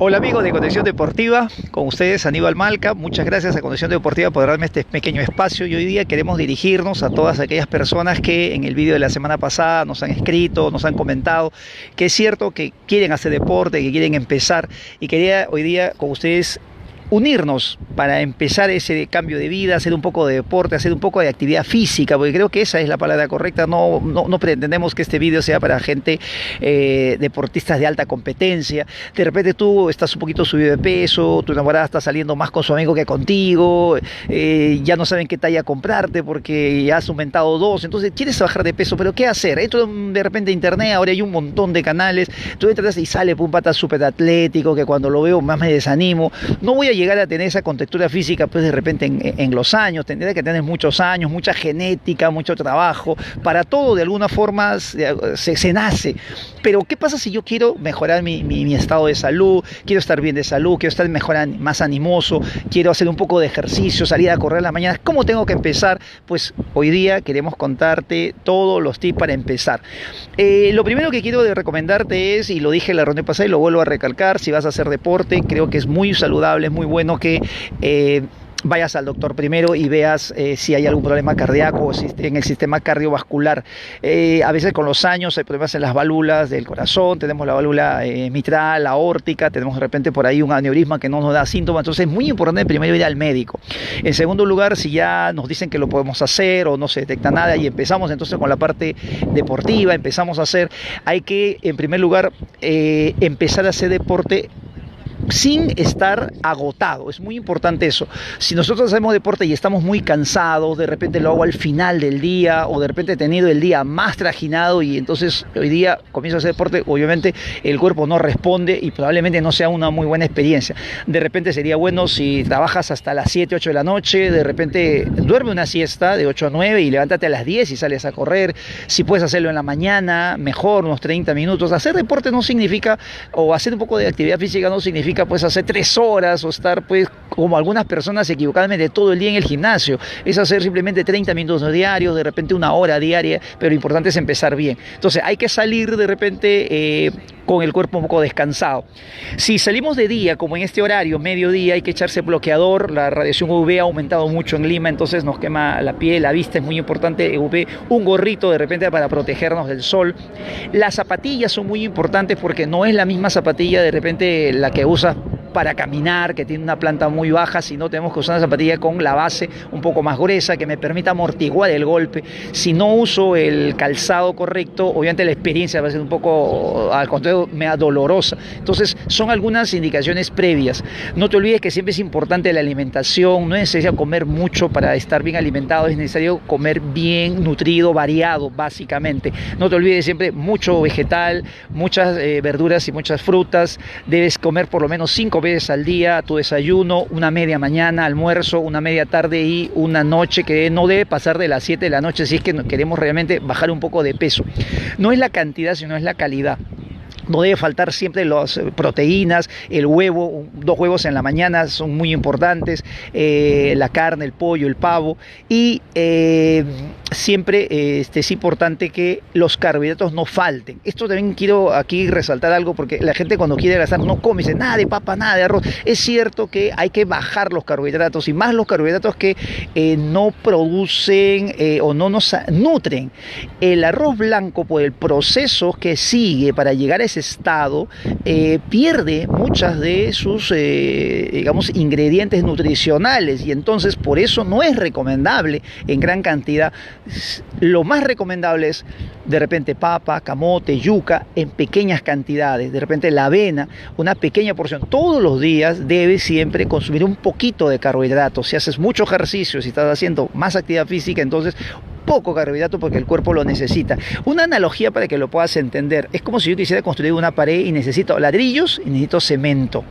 Hola amigos de Conexión Deportiva, con ustedes Aníbal Malca. Muchas gracias a Conexión Deportiva por darme este pequeño espacio y hoy día queremos dirigirnos a todas aquellas personas que en el vídeo de la semana pasada nos han escrito, nos han comentado que es cierto que quieren hacer deporte, que quieren empezar, y quería hoy día con ustedes unirnos para empezar ese cambio de vida, hacer un poco de deporte, hacer un poco de actividad física, porque creo que esa es la palabra correcta. No pretendemos que este vídeo sea para gente deportistas de alta competencia. De repente tú estás un poquito subido de peso, tu enamorada está saliendo más con su amigo que contigo, ya no saben qué talla comprarte porque ya has aumentado dos, entonces quieres bajar de peso, pero ¿qué hacer? Entro de repente a internet, ahora hay un montón de canales, tú entras y sale un pata súper atlético que cuando lo veo más me desanimo. No voy a llegar a tener esa contextura física pues de repente en los años, tendría que tener muchos años, mucha genética, mucho trabajo, para todo de alguna forma se nace. Pero ¿qué pasa si yo quiero mejorar mi estado de salud, quiero estar bien de salud, quiero estar mejor, más animoso, quiero hacer un poco de ejercicio, salir a correr en la mañana? ¿Cómo tengo que empezar? Pues hoy día queremos contarte todos los tips para empezar. Lo primero que quiero recomendarte es, y lo dije en la reunión pasada y lo vuelvo a recalcar, si vas a hacer deporte, creo que es muy saludable, es muy bueno que vayas al doctor primero y veas si hay algún problema cardíaco o si en el sistema cardiovascular. A veces con los años hay problemas en las válvulas del corazón, tenemos la válvula mitral, la aórtica, tenemos de repente por ahí un aneurisma que no nos da síntomas, entonces es muy importante primero ir al médico. En segundo lugar, si ya nos dicen que lo podemos hacer o no se detecta nada y empezamos entonces con la parte deportiva, empezamos a hacer, hay que en primer lugar empezar a hacer deporte sin estar agotado. Es muy importante eso. Si nosotros hacemos deporte y estamos muy cansados, de repente lo hago al final del día o de repente he tenido el día más trajinado y entonces hoy día comienzo a hacer deporte, obviamente el cuerpo no responde y probablemente no sea una muy buena experiencia. De repente sería bueno si trabajas hasta las 7, 8 de la noche, de repente duerme una siesta de 8 a 9 y levántate a las 10 y sales a correr. Si puedes hacerlo en la mañana, mejor, unos 30 minutos. Hacer deporte no significa, o hacer un poco de actividad física no significa pues hacer 3 horas o estar pues como algunas personas equivocadamente todo el día en el gimnasio. Es hacer simplemente 30 minutos diarios, de repente 1 hora diaria, pero lo importante es empezar bien. Entonces hay que salir de repente con el cuerpo un poco descansado. Si salimos de día, como en este horario, mediodía, hay que echarse bloqueador. La radiación UV ha aumentado mucho en Lima, entonces nos quema la piel, la vista, es muy importante UV, un gorrito de repente para protegernos del sol. Las zapatillas son muy importantes porque no es la misma zapatilla de repente la que usas para caminar, que tiene una planta muy baja, sino tenemos que usar una zapatilla con la base un poco más gruesa, que me permita amortiguar el golpe. Si no uso el calzado correcto, obviamente la experiencia va a ser un poco, al contrario, mea dolorosa. Entonces, son algunas indicaciones previas. No te olvides que siempre es importante la alimentación, no es necesario comer mucho para estar bien alimentado, es necesario comer bien, nutrido, variado, básicamente. No te olvides siempre mucho vegetal, muchas verduras y muchas frutas. Debes comer por lo menos 5 veces al día tu desayuno, una media mañana, almuerzo, una media tarde y una noche, que no debe pasar de las 7 de la noche si es que queremos realmente bajar un poco de peso. No es la cantidad, sino es la calidad. No debe faltar siempre las proteínas, el huevo, 2 huevos en la mañana son muy importantes, la carne, el pollo, el pavo, y siempre es importante que los carbohidratos no falten. Esto también quiero aquí resaltar algo, porque la gente cuando quiere gastar no come, dice nada de papa, nada de arroz. Es cierto que hay que bajar los carbohidratos, y más los carbohidratos que no producen o no nos nutren. El arroz blanco, por el proceso que sigue para llegar a ese estado, pierde muchas de sus digamos ingredientes nutricionales, y entonces por eso no es recomendable en gran cantidad. Lo más recomendable es de repente papa, camote, yuca en pequeñas cantidades, de repente la avena, una pequeña porción. Todos los días debes siempre consumir un poquito de carbohidratos. Si haces mucho ejercicio, si estás haciendo más actividad física, entonces poco carbohidrato porque el cuerpo lo necesita. Una analogía para que lo puedas entender: es como si yo quisiera construir una pared y necesito ladrillos y necesito cemento.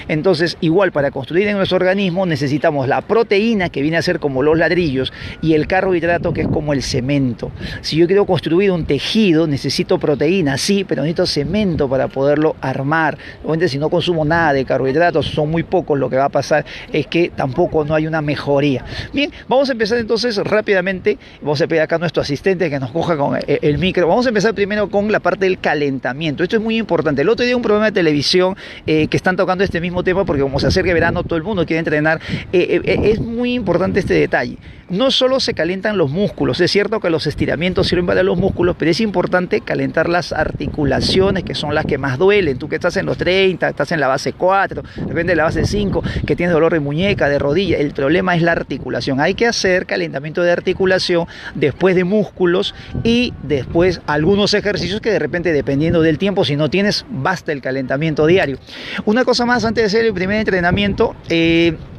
Entonces, igual para construir en nuestro organismo necesitamos la proteína, que viene a ser como los ladrillos, y el carbohidrato, que es como el cemento. Si yo quiero construir un tejido, necesito proteína, sí, pero necesito cemento para poderlo armar. Obviamente, si no consumo nada de carbohidratos, son muy pocos, lo que va a pasar es que tampoco no hay una mejoría. Bien, vamos a empezar entonces rápidamente. Vamos a pedir acá a nuestro asistente que nos coja con el micro. Vamos a empezar primero con la parte del calentamiento. Esto es muy importante. El otro día un programa de televisión que están tocando este mismo tema, porque como se acerca verano, todo el mundo quiere entrenar. Es muy importante este detalle. No solo se calientan los músculos, es cierto que los estiramientos sirven para los músculos, pero es importante calentar las articulaciones, que son las que más duelen. Tú que estás en los 30, estás en la base 4, de repente en la base 5, que tienes dolor de muñeca, de rodilla, el problema es la articulación. Hay que hacer calentamiento de articulación después de músculos y después algunos ejercicios que de repente, dependiendo del tiempo, si no tienes, basta el calentamiento diario. Una cosa más antes de hacer el primer entrenamiento.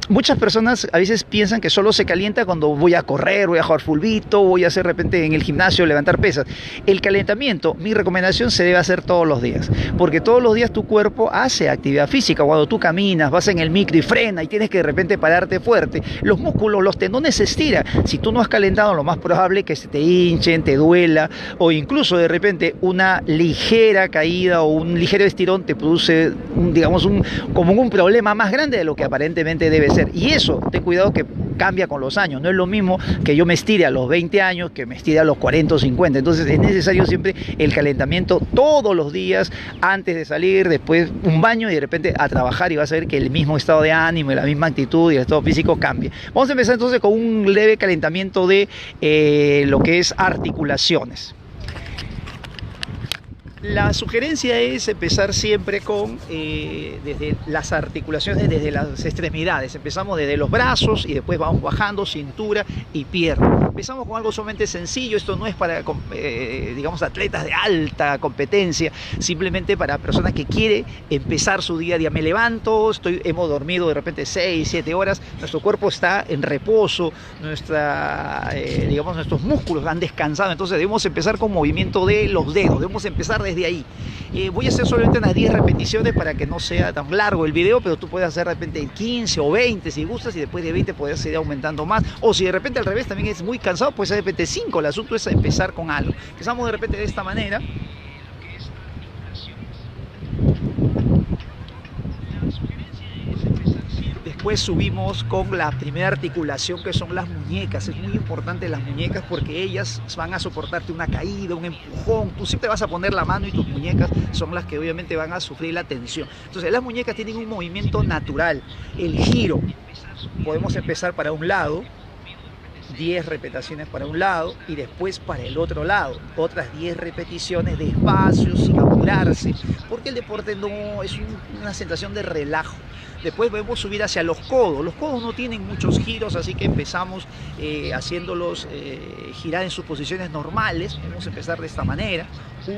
Muchas personas a veces piensan que solo se calienta cuando voy a correr, voy a jugar fulbito, voy a hacer de repente en el gimnasio levantar pesas. El calentamiento, mi recomendación, se debe hacer todos los días, porque todos los días tu cuerpo hace actividad física. Cuando tú caminas, vas en el micro y frena y tienes que de repente pararte fuerte, los músculos, los tendones se estiran. Si tú no has calentado, lo más probable es que se te hinchen, te duela, o incluso de repente una ligera caída o un ligero estirón te produce como un problema más grande de lo que aparentemente debe ser. Y eso, ten cuidado, que cambia con los años. No es lo mismo que yo me estire a los 20 años que me estire a los 40 o 50. Entonces es necesario siempre el calentamiento todos los días, antes de salir, después un baño y de repente a trabajar, y vas a ver que el mismo estado de ánimo y la misma actitud y el estado físico cambia. Vamos a empezar entonces con un leve calentamiento de lo que es articulaciones. La sugerencia es empezar siempre con desde las articulaciones, desde las extremidades. Empezamos desde los brazos y después vamos bajando cintura y pierna. Empezamos con algo sumamente sencillo. Esto no es para atletas de alta competencia, simplemente para personas que quieren empezar su día a día. Me levanto, hemos dormido de repente 6, 7 horas, nuestro cuerpo está en reposo, nuestros músculos han descansado, entonces debemos empezar con movimiento de los dedos, debemos empezar desde ahí. Voy a hacer solamente unas 10 repeticiones para que no sea tan largo el video, pero tú puedes hacer de repente 15 o 20 si gustas, y después de 20 puedes seguir aumentando más, o si de repente al revés también es muy cansado, puedes hacer de repente 5. El asunto es empezar con algo. Empezamos de repente de esta manera. Después subimos con la primera articulación, que son las muñecas. Es muy importante las muñecas porque ellas van a soportarte una caída, un empujón. Tú siempre vas a poner la mano y tus muñecas son las que obviamente van a sufrir la tensión. Entonces las muñecas tienen un movimiento natural. El giro, podemos empezar para un lado, 10 repeticiones para un lado y después para el otro lado, otras 10 repeticiones despacio, sin apurarse, porque el deporte no es una sensación de relajo. Después podemos subir hacia los codos. Los codos no tienen muchos giros, así que empezamos haciéndolos girar en sus posiciones normales. Vamos a empezar de esta manera: 1,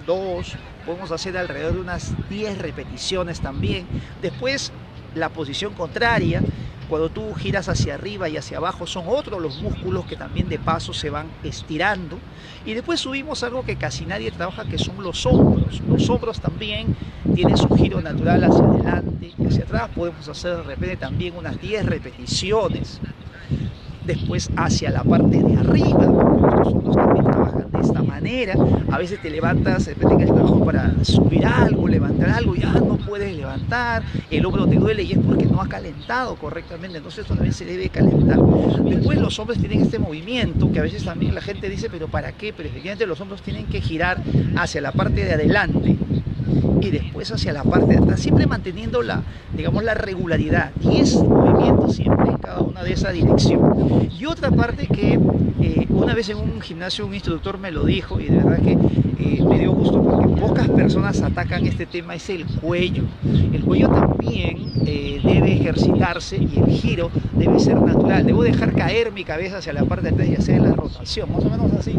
2, podemos hacer alrededor de unas 10 repeticiones también. Después la posición contraria, cuando tú giras hacia arriba y hacia abajo, son otros los músculos que también de paso se van estirando. Y después subimos algo que casi nadie trabaja, que son los hombros. Los hombros también tienen su giro natural hacia adelante y hacia atrás. Podemos hacer de repente también unas 10 repeticiones. Después hacia la parte de arriba, nuestros hombros también trabajan de esta manera. A veces te levantas, de repente en el trabajo, para subir algo, levantar algo, ya no puedes levantar, el hombro te duele y es porque no ha calentado correctamente. Entonces esto también se debe calentar. Después los hombros tienen este movimiento que a veces también la gente dice, pero ¿para qué? Pero efectivamente los hombros tienen que girar hacia la parte de adelante y después hacia la parte de atrás, siempre manteniendo la regularidad. 10 movimientos siempre en cada una de esa dirección. Y otra parte que una vez en un gimnasio un instructor me lo dijo, y de verdad que me dio gusto porque pocas personas atacan este tema, es el cuello. El cuello también debe ejercitarse y el giro debe ser natural. Debo dejar caer mi cabeza hacia la parte de atrás y hacer la rotación, más o menos así.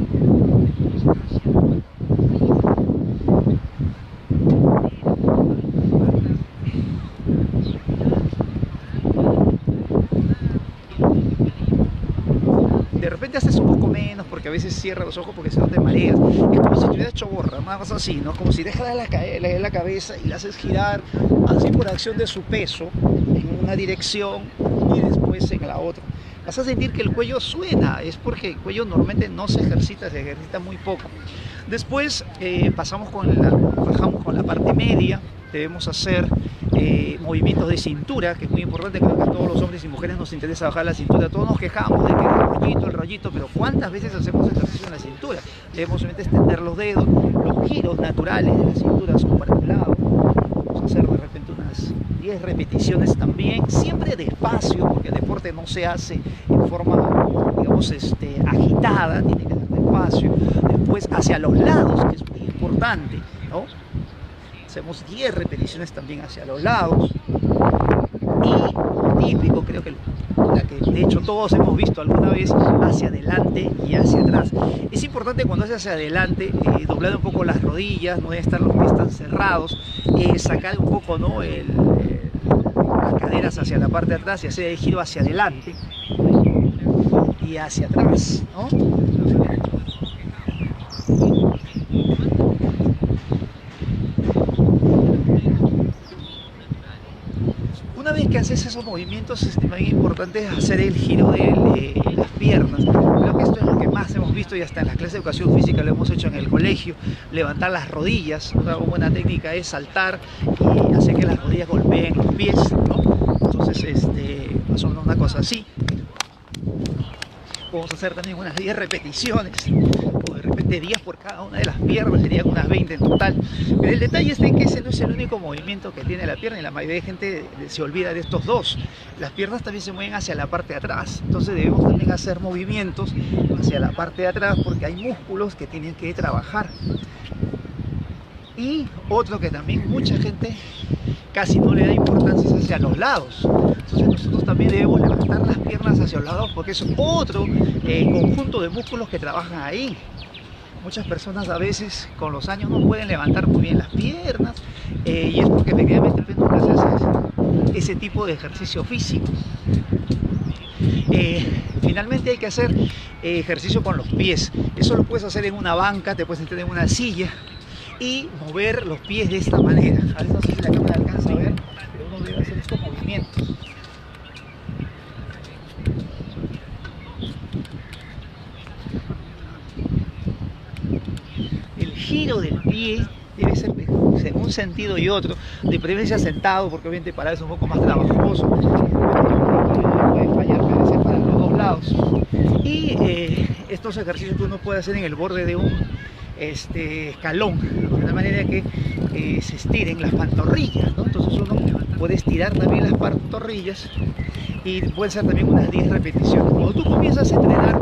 De repente haces un poco menos porque a veces cierra los ojos porque si no te mareas. Es como si estuvieras hecho borra, nada más así, ¿no? Como si dejas la cabeza y la haces girar así por acción de su peso en una dirección y después en la otra. Vas a sentir que el cuello suena, es porque el cuello normalmente no se ejercita muy poco. Después bajamos con la parte media, debemos hacer movimientos de cintura, que es muy importante. Creo que a todos los hombres y mujeres nos interesa bajar la cintura. Todos nos quejamos de que el rollito, pero ¿cuántas veces hacemos ejercicio en la cintura? Debemos solamente extender los dedos, los giros naturales de la cintura son para un lado. Vamos a hacer de repente unas 10 repeticiones también, siempre despacio, porque el deporte no se hace en forma, digamos, agitada, tiene que ser despacio. Después hacia los lados, que es muy importante, ¿no? Hacemos 10 repeticiones también hacia los lados. Y típico, creo que la que de hecho todos hemos visto alguna vez, hacia adelante y hacia atrás. Es importante cuando haces hacia adelante, doblar un poco las rodillas, no deben estar los pies tan cerrados, sacar un poco, ¿no? Las caderas hacia la parte de atrás y hacer el giro hacia adelante y hacia atrás, ¿no? Una vez que haces esos movimientos, es muy importante hacer el giro de las piernas. Creo que esto es lo que más hemos visto y hasta en las clases de educación física lo hemos hecho en el colegio. Levantar las rodillas. Una buena técnica es saltar y hacer que las rodillas golpeen los pies, ¿no? Entonces, más o menos una cosa así. Vamos a hacer también unas 10 repeticiones, o de repente 10 por cada una de las piernas, serían unas 20 en total. Pero el detalle es que ese no es el único movimiento que tiene la pierna y la mayoría de gente se olvida de estos dos. Las piernas también se mueven hacia la parte de atrás, entonces debemos también hacer movimientos hacia la parte de atrás porque hay músculos que tienen que trabajar. Y otro que también mucha gente casi no le da importancia es hacia los lados. Entonces nosotros también debemos levantar las piernas hacia los lados porque es otro conjunto de músculos que trabajan ahí. Muchas personas a veces con los años no pueden levantar muy bien las piernas y es porque efectivamente nunca se hace ese tipo de ejercicio físico. Finalmente hay que hacer ejercicio con los pies. Eso lo puedes hacer en una banca, te puedes sentar en una silla y mover los pies de esta manera. A veces no sé si la cámara alcanza a ver, pero uno debe hacer estos movimientos. El giro del pie debe ser en un sentido y otro, de preferencia sentado, porque obviamente para eso es un poco más trabajoso. Puede fallar, puede ser para los dos lados. Y estos ejercicios que uno puede hacer en el borde de un escalón, de la manera que se estiren las pantorrillas, ¿no? Entonces uno puede estirar también las pantorrillas y puede ser también unas 10 repeticiones. Cuando tú comienzas a entrenar,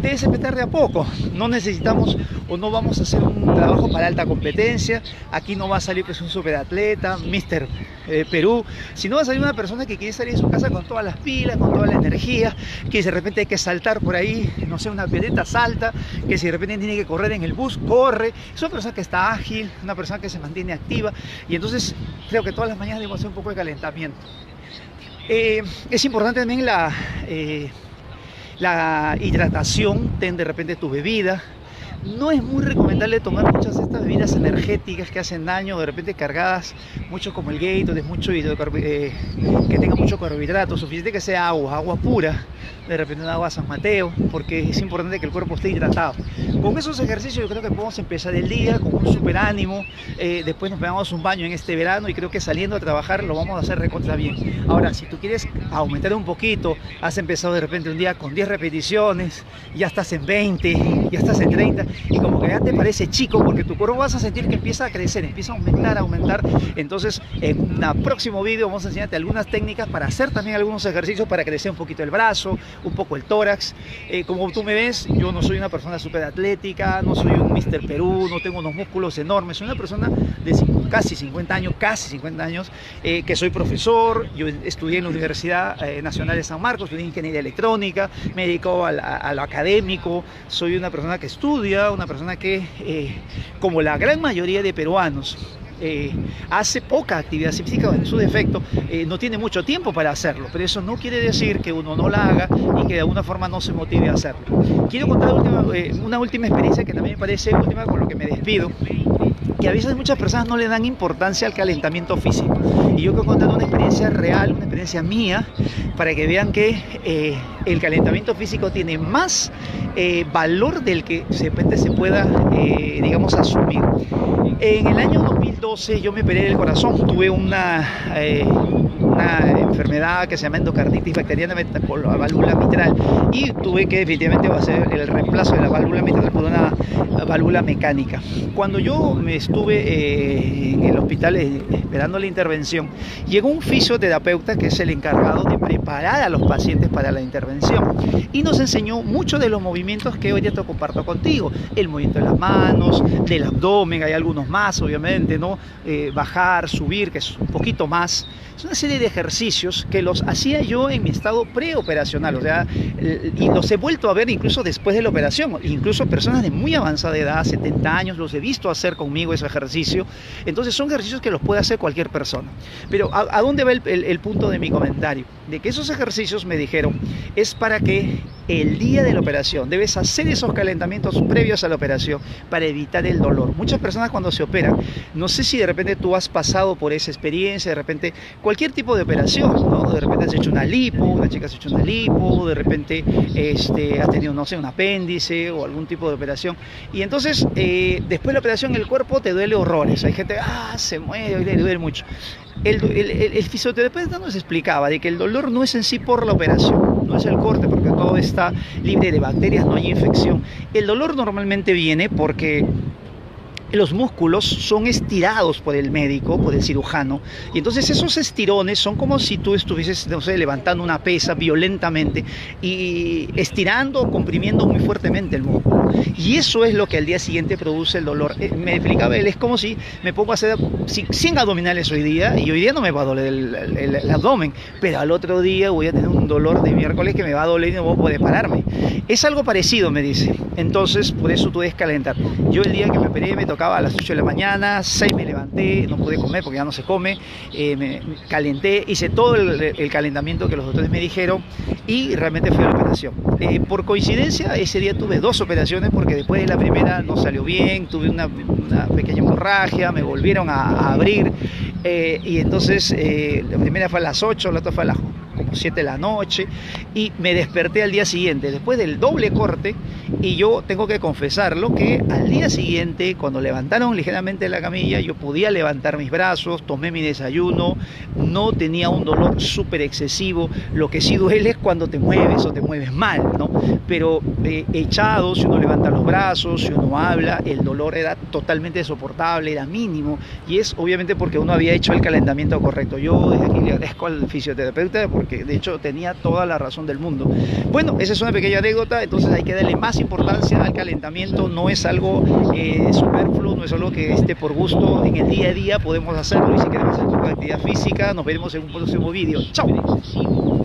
debes empezar de a poco. No necesitamos o no vamos a hacer un trabajo para alta competencia. Aquí no va a salir pues un superatleta, Mr. Perú, sino va a salir una persona que quiere salir de su casa con todas las pilas, con toda la energía, que si de repente hay que saltar por ahí, no sé, una pileta, salta, que si de repente tiene que correr en el bus, corre. Es una persona que está ágil, una persona que se mantiene activa y entonces creo que todas las mañanas debemos hacer un poco de calentamiento. Es importante también la hidratación. Ten de repente tu bebida. No es muy recomendable tomar muchas de estas bebidas energéticas que hacen daño, de repente cargadas mucho como el Gatorade, que tenga mucho carbohidrato, suficiente que sea agua pura, de repente un agua San Mateo, porque es importante que el cuerpo esté hidratado. Con esos ejercicios yo creo que podemos empezar el día con un super ánimo, después nos pegamos un baño en este verano y creo que saliendo a trabajar lo vamos a hacer recontra bien. Ahora, si tú quieres aumentar un poquito, has empezado de repente un día con 10 repeticiones, ya estás en 20, ya estás en 30, y como que ya te parece chico porque tu cuerpo vas a sentir que empieza a crecer, empieza a aumentar. Entonces en un próximo vídeo vamos a enseñarte algunas técnicas para hacer también algunos ejercicios para crecer un poquito el brazo, un poco el tórax. Como tú me ves, yo no soy una persona súper atlética, no soy un Mr. Perú, no tengo unos músculos enormes, soy una persona de casi 50 años, que soy profesor. Yo estudié en la Universidad Nacional de San Marcos, estudié ingeniería electrónica, me dedico a lo académico, soy una persona que estudia, una persona que, como la gran mayoría de peruanos, hace poca actividad física, en su defecto, no tiene mucho tiempo para hacerlo, pero eso no quiere decir que uno no la haga y que de alguna forma no se motive a hacerlo. Quiero contar una última experiencia que también me parece última, con lo que me despido, que a veces muchas personas no le dan importancia al calentamiento físico. Y yo quiero contar una experiencia real, una experiencia mía, para que vean que el calentamiento físico tiene más valor del que de repente se pueda, digamos, asumir. En el año 2012 yo me operé el corazón, tuve una enfermedad que se llama endocarditis bacteriana por la válvula mitral y tuve que definitivamente hacer el reemplazo de la válvula mitral por una válvula mecánica. Cuando yo me estuve en el hospital esperando la intervención, llegó un fisioterapeuta que es el encargado de preparar a los pacientes para la intervención y nos enseñó muchos de los movimientos que hoy ya te comparto contigo: el movimiento de las manos, del abdomen, hay algunos más obviamente, ¿no? Bajar, subir, que es un poquito más. Es una serie de ejercicios que los hacía yo en mi estado preoperacional, o sea, y los he vuelto a ver incluso después de la operación. Incluso personas de muy avanzada edad, 70 años, los he visto hacer conmigo ese ejercicio. Entonces son ejercicios que los puede hacer cualquier persona. Pero ¿a dónde va el punto de mi comentario? De que esos ejercicios, me dijeron, es para que el día de la operación debes hacer esos calentamientos previos a la operación para evitar el dolor. Muchas personas cuando se operan, no sé si de repente tú has pasado por esa experiencia, de repente cualquier tipo de operación, ¿no? De repente has hecho una lipo, una chica has hecho una lipo, de repente has tenido, no sé, un apéndice o algún tipo de operación. Y entonces, después de la operación, el cuerpo te duele horrores. Hay gente, se mueve, le duele mucho. El fisioterapeuta nos explicaba de que el dolor no es en sí por la operación, no es el corte, porque todo está libre de bacterias, no hay infección. El dolor normalmente viene porque los músculos son estirados por el médico, por el cirujano, y entonces esos estirones son como si tú estuvieses, no sé, levantando una pesa violentamente y estirando o comprimiendo muy fuertemente el músculo. Y eso es lo que al día siguiente produce el dolor. Me explicaba él, es como si me pongo a hacer 100 abdominales hoy día, y hoy día no me va a doler el abdomen, pero al otro día voy a tener un dolor de miércoles que me va a doler y no voy a poder pararme. Es algo parecido, me dice. Entonces, por eso tú debes calentar. Yo el día que me operé me tocaba a las 8 de la mañana, 6 me levanté, no pude comer porque ya no se come, me calenté, hice todo el calentamiento que los doctores me dijeron y realmente fui a la operación. Por coincidencia, ese día tuve 2 operaciones porque después de la primera no salió bien, tuve una pequeña hemorragia, me volvieron a abrir y entonces la primera fue a las 8, la otra fue a las como 7 de la noche y me desperté al día siguiente después del doble corte. Y yo tengo que confesarlo que al día siguiente, cuando levantaron ligeramente la camilla, yo podía levantar mis brazos, tomé mi desayuno, no tenía un dolor súper excesivo. Lo que sí duele es cuando te mueves o te mueves mal, ¿no? Pero echado, si uno levanta los brazos, si uno habla, el dolor era totalmente soportable, era mínimo, y es obviamente porque uno había hecho el calentamiento correcto. Yo desde aquí le agradezco al fisioterapeuta porque de hecho tenía toda la razón del mundo. Bueno, esa es una pequeña anécdota, entonces hay que darle más importancia al calentamiento. No es algo superfluo, no es algo que esté por gusto. En el día a día podemos hacerlo, y si queremos hacer actividad física, nos veremos en un próximo vídeo. ¡Chao!